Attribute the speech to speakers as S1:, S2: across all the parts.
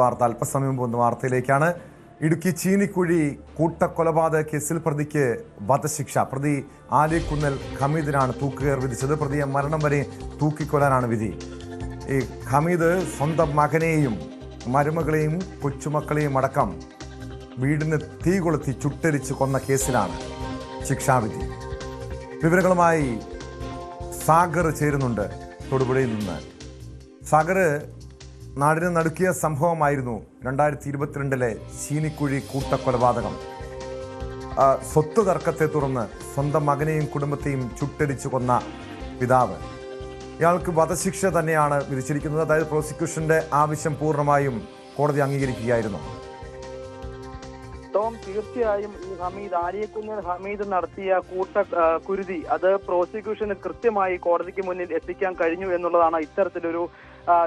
S1: വാർത്ത അല്പസമയം പോകുന്ന വാർത്തയിലേക്കാണ്. ഇടുക്കി ചീനിക്കുഴി കൂട്ടക്കൊലപാതക കേസിൽ പ്രതിക്ക് വധശിക്ഷ. പ്രതി ആലിക്കുന്നൽ ഹമീദിനാണ് തൂക്കുകയർ വിധിച്ചത്. പ്രതിയെ മരണം വരെ തൂക്കിക്കൊല്ലാനാണ് വിധി. ഈ ഹമീദ് സ്വന്തം മകനെയും മരുമകളെയും കൊച്ചുമക്കളെയും അടക്കം വീടിന് തീ കൊളുത്തി ചുട്ടരിച്ച് കൊന്ന കേസിലാണ് ശിക്ഷാവിധി. വിവരങ്ങളുമായി സാഗർ ചേരുന്നുണ്ട് തൊടുപുഴയിൽ നിന്ന്. സാഗർ, നാടിനെ നടുക്കിയ സംഭവമായിരുന്നു 2022 ചീനിക്കുഴി കൂട്ടക്കൊലപാതകം. സ്വത്ത് തർക്കത്തെ തുടർന്ന് സ്വന്തം മകനെയും കുടുംബത്തെയും ചുട്ടരിച്ചു കൊന്ന പിതാവ്. ഇയാൾക്ക് വധശിക്ഷ തന്നെയാണ് വിധിച്ചിരിക്കുന്നത്. അതായത് പ്രോസിക്യൂഷന്റെ ആവശ്യം പൂർണ്ണമായും കോടതി അംഗീകരിക്കുകയായിരുന്നു.
S2: തീർച്ചയായും ഈ ആലിക്കുന്നൽ ഹമീദ് നടത്തിയ കുരുതി അത് പ്രോസിക്യൂഷന് കൃത്യമായി കോടതിക്ക് മുന്നിൽ എത്തിക്കാൻ കഴിഞ്ഞു എന്നുള്ളതാണ് ഇത്തരത്തിലൊരു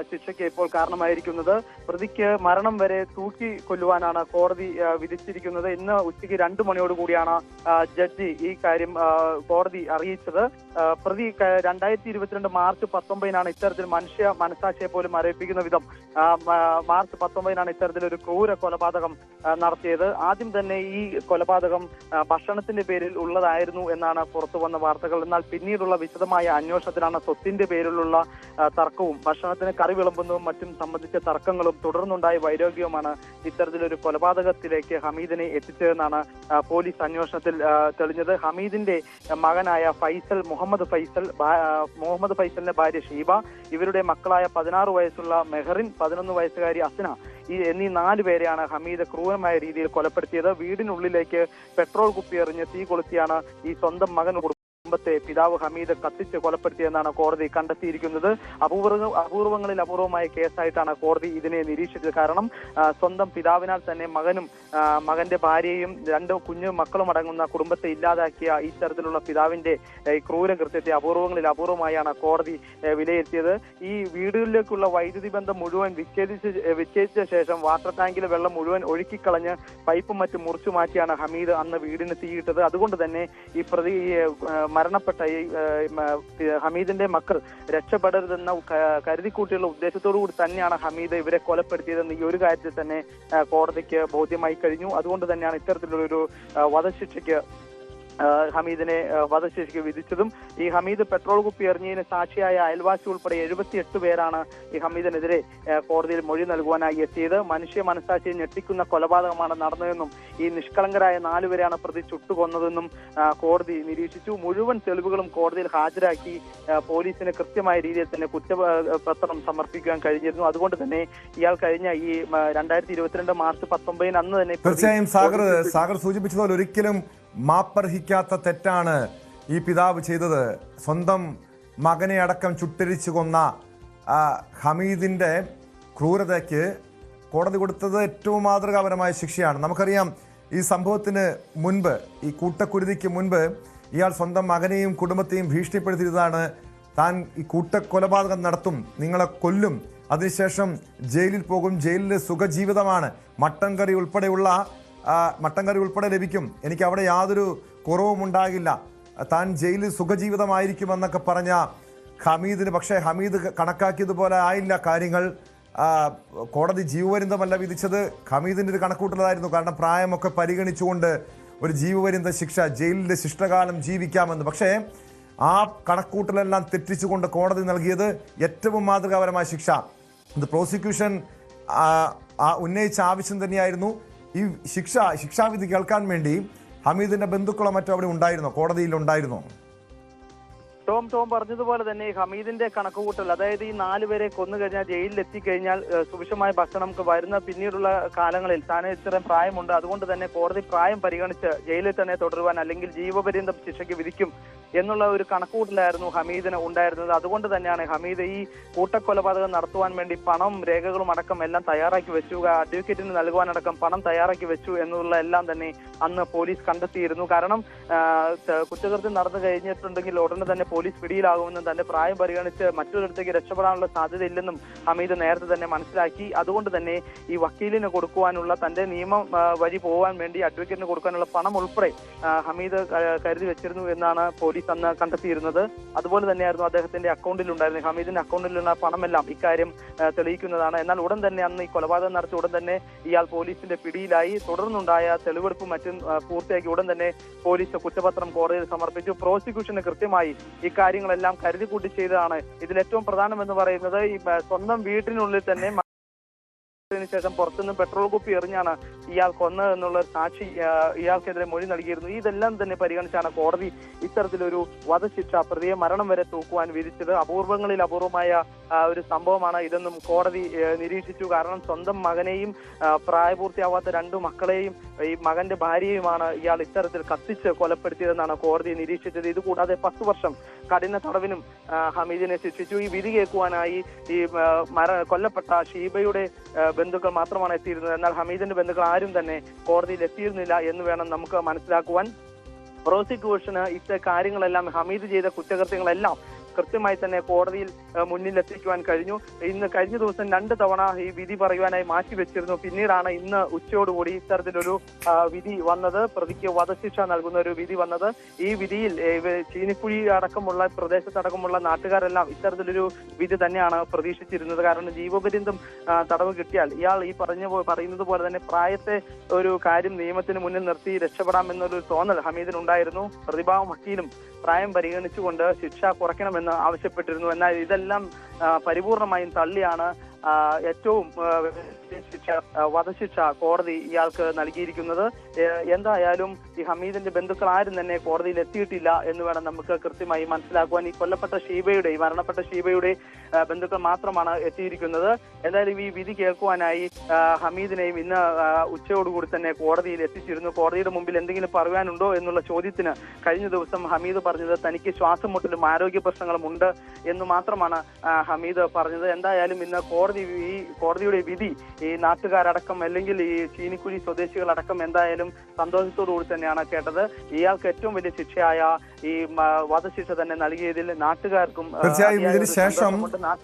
S2: ശിക്ഷയ്ക്ക് ഇപ്പോൾ കാരണമായിരിക്കുന്നത്. പ്രതിക്ക് മരണം വരെ തൂക്കി കൊല്ലുവാനാണ് കോടതി വിധിച്ചിരിക്കുന്നത്. ഇന്ന് ഉച്ചയ്ക്ക് 2 മണിയോടുകൂടിയാണ് ജഡ്ജി ഈ കാര്യം കോടതി അറിയിച്ചത്. പ്രതി 2022 മാർച്ച് 19 ഇത്തരത്തിൽ മനുഷ്യ മനസാക്ഷിയെ പോലും മരവിപ്പിക്കുന്ന വിധം മാർച്ച് 19 ഇത്തരത്തിലൊരു ക്രൂര കൊലപാതകം നടത്തിയത്. ആദ്യം തന്നെ ഈ കൊലപാതകം ഭക്ഷണത്തിന്റെ പേരിൽ ഉള്ളതായിരുന്നു എന്നാണ് പുറത്തു വന്ന വാർത്തകൾ. എന്നാൽ പിന്നീടുള്ള വിശദമായ അന്വേഷണത്തിലാണ് സ്വത്തിന്റെ പേരിലുള്ള തർക്കവും ഭക്ഷണത്തിന് കറി വിളമ്പുന്നതും മറ്റും സംബന്ധിച്ച തർക്കങ്ങളും തുടർന്നുണ്ടായ വൈരാഗ്യവുമാണ് ഇത്തരത്തിലൊരു കൊലപാതകത്തിലേക്ക് ഹമീദിനെ എത്തിച്ചതെന്നാണ് പോലീസ് അന്വേഷണത്തിൽ തെളിഞ്ഞത്. ഹമീദിന്റെ മകനായ മുഹമ്മദ് ഫൈസലിന്റെ ഭാര്യ ഷീബ, ഇവരുടെ മക്കളായ 16 വയസ്സുള്ള മെഹറിൻ, 11 വയസ്സുകാരി അസ്ന എന്നീ 4 പേരെയാണ് ഹമീദ് ക്രൂരമായ രീതിയിൽ കൊലപ്പെടുത്തിയത്. വീടിനുള്ളിലേക്ക് പെട്രോൾ കുപ്പി എറിഞ്ഞ് തീ കൊളുത്തിയാണ് ഈ സ്വന്തം മകൻ കുടുംബത്തെ പിതാവ് ഹമീദ് കത്തിച്ച് കൊലപ്പെടുത്തിയെന്നാണ് കോടതി കണ്ടെത്തിയിരിക്കുന്നത്. അപൂർവമായ കേസായിട്ടാണ് കോടതി ഇതിനെ നിരീക്ഷിച്ചത്. കാരണം സ്വന്തം പിതാവിനാൽ തന്നെ മകനും മകന്റെ ഭാര്യയും 2 കുഞ്ഞു മക്കളും അടങ്ങുന്ന കുടുംബത്തെ ഇല്ലാതാക്കിയ ഇത്തരത്തിലുള്ള പിതാവിന്റെ ക്രൂരകൃത്യത്തെ അപൂർവമായാണ് കോടതി വിലയിരുത്തിയത്. ഈ വീടുകളിലേക്കുള്ള വൈദ്യുതി ബന്ധം മുഴുവൻ വിച്ഛേദിച്ച ശേഷം വാട്ടർ ടാങ്കിലെ വെള്ളം മുഴുവൻ ഒഴുക്കിക്കളഞ്ഞ് പൈപ്പും മറ്റും മുറിച്ചു മാറ്റിയാണ് ഹമീദ് അന്ന് വീടിന് തീയിട്ടത്. അതുകൊണ്ട് തന്നെ ഈ പ്രതി മരണപ്പെട്ട ഈ ഹമീദിന്റെ മക്കൾ രക്ഷപ്പെടരുതെന്ന കരുതിക്കൂട്ടിയുള്ള ഉദ്ദേശത്തോടു കൂടി തന്നെയാണ് ഹമീദ് ഇവരെ കൊലപ്പെടുത്തിയതെന്ന് ഈ ഒരു കാര്യത്തിൽ തന്നെ കോടതിക്ക് ബോധ്യമായി കഴിഞ്ഞു. അതുകൊണ്ട് തന്നെയാണ് ഇത്തരത്തിലുള്ളൊരു വധശിക്ഷയ്ക്ക് ഹമീദിനെ വധശിക്ഷയ്ക്ക് വിധിച്ചതും. ഈ ഹമീദ് പെട്രോൾ കുപ്പി എറിഞ്ഞതിന് സാക്ഷിയായ അയൽവാസി ഉൾപ്പെടെ 78 പേരാണ് ഈ ഹമീദിനെതിരെ കോടതിയിൽ മൊഴി നൽകുവാനായി എത്തിയത്. മനുഷ്യ മനസാക്ഷിയെ ഞെട്ടിക്കുന്ന കൊലപാതകമാണ് നടന്നതെന്നും ഈ നിഷ്കളങ്കരായ 4 പേരെയാണ് പ്രതി ചുട്ടുകൊന്നതെന്നും കോടതി നിരീക്ഷിച്ചു. മുഴുവൻ തെളിവുകളും കോടതിയിൽ ഹാജരാക്കി പോലീസിന് കൃത്യമായ രീതിയിൽ തന്നെ കുറ്റപത്രം സമർപ്പിക്കാൻ കഴിഞ്ഞിരുന്നു. അതുകൊണ്ട് തന്നെ ഇയാൾ കഴിഞ്ഞ ഈ 2022 മാർച്ച് 19 അന്ന് തന്നെ
S1: തീർച്ചയായും സാഗർ സൂചിപ്പിച്ചതുപോലെ ഒരിക്കലും മാപ്പർഹിക്കാത്ത തെറ്റാണ് ഈ പിതാവ് ചെയ്തത്. സ്വന്തം മകനെ അടക്കം ചുട്ടരിച്ചു കൊന്ന ഹമീദിന്റെ ക്രൂരതയ്ക്ക് കോടതി കൊടുത്തത് ഏറ്റവും മാതൃകാപരമായ ശിക്ഷയാണ്. നമുക്കറിയാം, ഈ സംഭവത്തിന് മുൻപ്, ഈ കൂട്ടക്കുരുതിക്ക് മുൻപ് ഇയാൾ സ്വന്തം മകനെയും കുടുംബത്തെയും ഭീഷണിപ്പെടുത്തിയതാണ്. താൻ ഈ കൂട്ടക്കൊലപാതകം നടത്തും, നിങ്ങളെ കൊല്ലും, അതിനുശേഷം ജയിലിൽ പോകും, ജയിലിൽ സുഖജീവിതമാണ്, മട്ടൻ കറി ഉൾപ്പെടെ ലഭിക്കും, എനിക്ക് അവിടെ യാതൊരു കുറവും ഉണ്ടാകില്ല, താൻ ജയിലിൽ സുഖജീവിതമായിരിക്കുമെന്നൊക്കെ പറഞ്ഞ ഹമീദിന്, പക്ഷേ ഹമീദ് കണക്കാക്കിയതുപോലെ ആയില്ല കാര്യങ്ങൾ. കോടതി ജീവപര്യന്തമല്ല വിധിച്ചത്, ഹമീദിൻ്റെ ഒരു കണക്കൂട്ടലായിരുന്നു. കാരണം പ്രായമൊക്കെ പരിഗണിച്ചുകൊണ്ട് ഒരു ജീവപര്യന്ത ശിക്ഷ, ജയിലിൻ്റെ ശിഷ്ടകാലം ജീവിക്കാമെന്ന്. പക്ഷേ ആ കണക്കൂട്ടലെല്ലാം തെറ്റിച്ചുകൊണ്ട് കോടതി നൽകിയത് ഏറ്റവും മാതൃകാപരമായ ശിക്ഷ. ഇത് പ്രോസിക്യൂഷൻ ഉന്നയിച്ച ആവശ്യം തന്നെയായിരുന്നു. ഈ ശിക്ഷാവിധി കേൾക്കാൻ വേണ്ടി ഹമീദിന്റെ ബന്ധുക്കളോ മറ്റോ അവിടെ ഉണ്ടായിരുന്നോ, കോടതിയിൽ ഉണ്ടായിരുന്നോ?
S2: ടോം പറഞ്ഞതുപോലെ തന്നെ ഹമീദിന്റെ കണക്കുകൂട്ടൽ, അതായത് ഈ 4 പേരെ കൊന്നു കഴിഞ്ഞാൽ ജയിലിൽ എത്തിക്കഴിഞ്ഞാൽ സുഭിക്ഷമായ ഭക്ഷണം വരുന്ന പിന്നീടുള്ള കാലങ്ങളിൽ താൻ ഇത്രയും പ്രായമുണ്ട്, അതുകൊണ്ട് തന്നെ കോടതി പ്രായം പരിഗണിച്ച് ജയിലിൽ തന്നെ തുടരുവാൻ അല്ലെങ്കിൽ ജീവപര്യന്തം ശിക്ഷയ്ക്ക് വിധിക്കും എന്നുള്ള ഒരു കണക്കുകൂട്ടലായിരുന്നു ഹമീദിന് ഉണ്ടായിരുന്നത്. അതുകൊണ്ട് തന്നെയാണ് ഹമീദ് ഈ കൂട്ടക്കൊലപാതകം നടത്തുവാൻ വേണ്ടി പണം, രേഖകളും അടക്കം എല്ലാം തയ്യാറാക്കി വെച്ചു, അഡ്വക്കേറ്റിന് നൽകുവാനടക്കം പണം തയ്യാറാക്കി വെച്ചു എന്നുള്ള എല്ലാം തന്നെ അന്ന് പോലീസ് കണ്ടെത്തിയിരുന്നു. കാരണം കുറ്റകൃത്യം നടന്നു കഴിഞ്ഞിട്ടുണ്ടെങ്കിൽ ഉടനെ തന്നെ പോലീസ് പിടിയിലാകുമെന്നും തന്റെ പ്രായം പരിഗണിച്ച് മറ്റൊരിടത്തേക്ക് രക്ഷപ്പെടാനുള്ള സാധ്യതയില്ലെന്നും ഹമീദ് നേരത്തെ തന്നെ മനസ്സിലാക്കി. അതുകൊണ്ട് തന്നെ ഈ വക്കീലിന് കൊടുക്കുവാനുള്ള, തന്റെ നിയമം വഴി പോകാൻ വേണ്ടി അഡ്വക്കേറ്റിന് കൊടുക്കാനുള്ള പണം ഉൾപ്പെടെ ഹമീദ് കരുതി വെച്ചിരുന്നു എന്നാണ് പോലീസ് പോലീസ് അന്ന് കണ്ടെത്തിയിരുന്നത്. അതുപോലെ തന്നെയായിരുന്നു അദ്ദേഹത്തിന്റെ അക്കൗണ്ടിൽ ഉണ്ടായിരുന്നത്. ഹമീദിന്റെ അക്കൗണ്ടിലുള്ള പണമെല്ലാം ഇക്കാര്യം തെളിയിക്കുന്നതാണ്. എന്നാൽ ഉടൻ തന്നെ അന്ന് ഈ കൊലപാതകം നടത്തിയ ഉടൻ തന്നെ ഇയാൾ പോലീസിന്റെ പിടിയിലായി. തുടർന്നുണ്ടായ തെളിവെടുപ്പും മറ്റും പൂർത്തിയാക്കി ഉടൻ തന്നെ പോലീസ് കുറ്റപത്രം കോടതിയിൽ സമർപ്പിച്ചു. പ്രോസിക്യൂഷന് കൃത്യമായി ഈ കാര്യങ്ങളെല്ലാം കരുതിക്കൂട്ടി ചെയ്തതാണ്. ഇതിൽ ഏറ്റവും പ്രധാനമെന്ന് പറയുന്നത് ഈ സ്വന്തം വീട്ടിനുള്ളിൽ തന്നെ ശേഷം പുറത്തുനിന്ന് പെട്രോൾ കുപ്പി എറിഞ്ഞാണ് ഇയാൾ കൊന്നത് എന്നുള്ള സാക്ഷി ഇയാൾക്കെതിരെ മൊഴി നൽകിയിരുന്നു. ഇതെല്ലാം തന്നെ പരിഗണിച്ചാണ് കോടതി ഇത്തരത്തിലൊരു വധശിക്ഷ പ്രതിയെ മരണം വരെ തൂക്കുവാൻ വിധിച്ചത്. അപൂർവങ്ങളിൽ അപൂർവമായ ഒരു സംഭവമാണ് ഇതെന്നും കോടതി നിരീക്ഷിച്ചു. കാരണം സ്വന്തം മകനെയും പ്രായപൂർത്തിയാവാത്ത 2 മക്കളെയും ഈ മകന്റെ ഭാര്യയുമാണ് ഇയാൾ ഇത്തരത്തിൽ കത്തിച്ച് കൊലപ്പെടുത്തിയതെന്നാണ് കോടതി നിരീക്ഷിച്ചത്. ഇതുകൂടാതെ 10 വർഷം കഠിന തടവിനും ഹമീദിനെ ശിക്ഷിച്ചു. ഈ വിധി കേൾക്കുവാനായി ഈ കൊല്ലപ്പെട്ട ഷീബയുടെ ബന്ധുക്കൾ മാത്രമാണ് എത്തിയിരുന്നത്. എന്നാൽ ഹമീദിന്റെ ബന്ധുക്കൾ ആരും തന്നെ കോടതിയിൽ എത്തിയിരുന്നില്ല എന്ന് വേണം നമുക്ക് മനസ്സിലാക്കുവാൻ. പ്രോസിക്യൂഷന് കാര്യങ്ങളെല്ലാം ഹമീദ് ചെയ്ത കുറ്റകൃത്യങ്ങളെല്ലാം കൃത്യമായി തന്നെ കോടതിയിൽ മുന്നിൽ എത്തിക്കുവാൻ കഴിഞ്ഞു. കഴിഞ്ഞ ദിവസം 2 തവണ ഈ വിധി പറയുവാനായി മാറ്റിവെച്ചിരുന്നു. പിന്നീടാണ് ഇന്ന് ഉച്ചയോടുകൂടി ഇത്തരത്തിലൊരു വിധി വന്നത്. പ്രതിക്ക് വധശിക്ഷ നൽകുന്ന ഒരു വിധി വന്നത്. ഈ വിധിയിൽ ചീനിക്കുഴി അടക്കമുള്ള പ്രദേശത്തടക്കമുള്ള നാട്ടുകാരെല്ലാം ഇത്തരത്തിലൊരു വിധി തന്നെയാണ് പ്രതീക്ഷിച്ചിരുന്നത്. കാരണം ജീവപര്യന്തം തടവ് കിട്ടിയാൽ ഇയാൾ ഈ പറയുന്നത് പോലെ തന്നെ പ്രായത്തെ ഒരു കാര്യം നിയമത്തിന് മുന്നിൽ നിർത്തി രക്ഷപ്പെടാമെന്നൊരു തോന്നൽ ഹമീദിനുണ്ടായിരുന്നു. പ്രതിഭാഗം വക്കീലും പ്രായം പരിഗണിച്ചുകൊണ്ട് ശിക്ഷ കുറയ്ക്കണമെന്ന് ആവശ്യപ്പെട്ടിരുന്നു. എന്നാൽ ഇതെല്ലാം പരിപൂർണമായും തള്ളിയാണ് ഏറ്റവും വധശിക്ഷ കോടതി ഇയാൾക്ക് നൽകിയിരിക്കുന്നത്. എന്തായാലും ഈ ഹമീദിന്റെ ബന്ധുക്കൾ ആരും തന്നെ കോടതിയിൽ എത്തിയിട്ടില്ല എന്ന് വേണം നമുക്ക് കൃത്യമായി മനസ്സിലാക്കുവാൻ. ഈ കൊല്ലപ്പെട്ട ഷീബയുടെ മരണപ്പെട്ട ഷീബയുടെ ബന്ധുക്കൾ മാത്രമാണ് എത്തിയിരിക്കുന്നത്. എന്തായാലും ഈ വിധി കേൾക്കുവാനായി ഹമീദിനെയും ഇന്ന് ഉച്ചയോടുകൂടി തന്നെ കോടതിയിൽ എത്തിച്ചിരുന്നു. കോടതിയുടെ മുമ്പിൽ എന്തെങ്കിലും പറയാനുണ്ടോ എന്നുള്ള ചോദ്യത്തിന് കഴിഞ്ഞ ദിവസം ഹമീദ് പറഞ്ഞത് തനിക്ക് ശ്വാസം മുട്ടലും ആരോഗ്യ പ്രശ്നങ്ങളും ഉണ്ട് എന്ന് മാത്രമാണ് ഹമീദ് പറഞ്ഞത്. എന്തായാലും ഇന്ന് കോടതിയുടെ വിധി ഈ നാട്ടുകാരടക്കം അല്ലെങ്കിൽ ഈ ചീനിക്കുഴി സ്വദേശികളടക്കം എന്തായാലും സന്തോഷത്തോടുകൂടി തന്നെയാണ് കേട്ടത്. ഇയാൾക്ക് ഏറ്റവും വലിയ ശിക്ഷയായ ഈ വധശിക്ഷ തന്നെ നൽകിയതിൽ നാട്ടുകാർക്കും
S1: തീർച്ചയായും ഇതിന് ശേഷം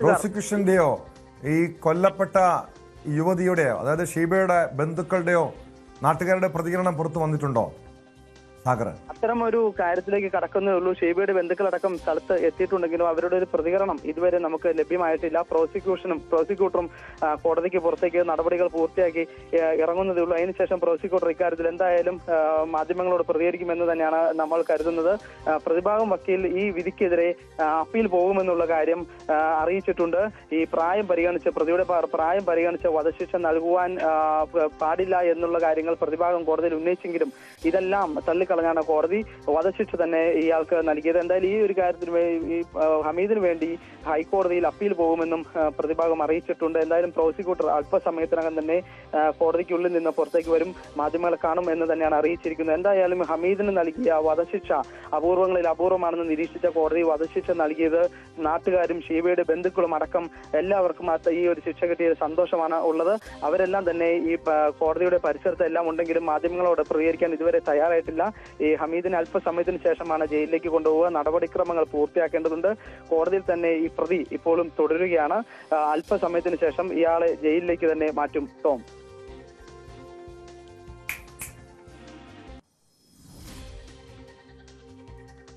S1: പ്രോസിക്യൂഷന്റെയോ ഈ കൊല്ലപ്പെട്ട യുവതിയുടെയോ അതായത് ഷീബയുടെ ബന്ധുക്കളുടെയോ നാട്ടുകാരുടെ പ്രതികരണം പുറത്തു വന്നിട്ടുണ്ടോ സാഗർ?
S2: അത്തരം ഒരു കാര്യത്തിലേക്ക് കടക്കുന്നേ ഉള്ളൂ. ഷീബയുടെ ബന്ധുക്കളടക്കം സ്ഥലത്ത് എത്തിയിട്ടുണ്ടെങ്കിലും അവരുടെ ഒരു പ്രതികരണം ഇതുവരെ നമുക്ക് ലഭ്യമായിട്ടില്ല. പ്രോസിക്യൂട്ടറും കോടതിക്ക് പുറത്തേക്ക് നടപടികൾ പൂർത്തിയാക്കി ഇറങ്ങുന്നതേ ഉള്ളൂ. അതിനുശേഷം പ്രോസിക്യൂട്ടർ ഇക്കാര്യത്തിൽ എന്തായാലും മാധ്യമങ്ങളോട് പ്രതികരിക്കുമെന്ന് തന്നെയാണ് നമ്മൾ കരുതുന്നത്. പ്രതിഭാഗം വക്കീൽ ഈ വിധിക്കെതിരെ അപ്പീൽ പോകുമെന്നുള്ള കാര്യം അറിയിച്ചിട്ടുണ്ട്. ഈ പ്രതിയുടെ പ്രായം പരിഗണിച്ച് വധശിക്ഷ നൽകുവാൻ പാടില്ല എന്നുള്ള കാര്യങ്ങൾ പ്രതിഭാഗം കോടതിയിൽ ഉന്നയിച്ചെങ്കിലും ഇതെല്ലാം തള്ളിക്കളഞ്ഞാണ് കോടതി വധശിക്ഷ തന്നെ ഇയാൾക്ക് നൽകിയത്. എന്തായാലും ഈ ഒരു കാര്യത്തിന് ഈ ഹമീദിന് വേണ്ടി ഹൈക്കോടതിയിൽ അപ്പീൽ പോകുമെന്നും പ്രതിഭാഗം അറിയിച്ചിട്ടുണ്ട്. എന്തായാലും പ്രോസിക്യൂട്ടർ അല്പസമയത്തിനകം തന്നെ കോടതിക്കുള്ളിൽ നിന്ന് പുറത്തേക്ക് വരും, മാധ്യമങ്ങളെ കാണും എന്ന് തന്നെയാണ് അറിയിച്ചിരിക്കുന്നത്. എന്തായാലും ഹമീദിന് നൽകിയ വധശിക്ഷ അപൂർവങ്ങളിൽ അപൂർവമാണെന്ന് നിരീക്ഷിച്ച കോടതി വധശിക്ഷ നൽകിയത് നാട്ടുകാരും ഷീബയുടെ ബന്ധുക്കളും അടക്കം എല്ലാവർക്കും ഈ ഒരു ശിക്ഷ കിട്ടിയ സന്തോഷമാണ് ഉള്ളത്. അവരെല്ലാം തന്നെ ഈ കോടതിയുടെ പരിസരത്ത് എല്ലാം ഉണ്ടെങ്കിലും മാധ്യമങ്ങളോട് പ്രതികരിക്കാൻ ഇതുവരെ തയ്യാറായിട്ടില്ല. ഈ ഹമീദിനെ അല്പസമയത്തിന് ശേഷമാണ് ജയിലിലേക്ക് കൊണ്ടുപോവുക. നടപടിക്രമങ്ങൾ പൂർത്തിയാക്കേണ്ടതുണ്ട്. കോടതിയിൽ തന്നെ ഈ പ്രതി ഇപ്പോഴും തുടരുകയാണ്. അല്പസമയത്തിന് ശേഷം ഇയാളെ ജയിലിലേക്ക് തന്നെ മാറ്റും. ടോം.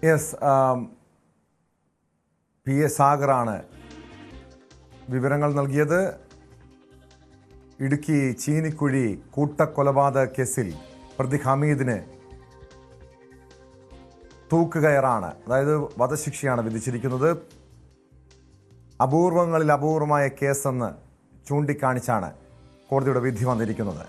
S1: യെസ്, PA സാഗറാണ് വിവരങ്ങൾ നൽകിയത്. ഇടുക്കി ചീനിക്കുഴി കൂട്ടക്കൊലപാതക കേസിൽ പ്രതി ഹമീദിന് തൂക്കുകയറാണ്, അതായത് വധശിക്ഷയാണ് വിധിച്ചിരിക്കുന്നത്. അപൂർവങ്ങളിൽ അപൂർവമായ കേസെന്ന് ചൂണ്ടിക്കാണിച്ചാണ് കോടതിയുടെ വിധി വന്നിരിക്കുന്നത്.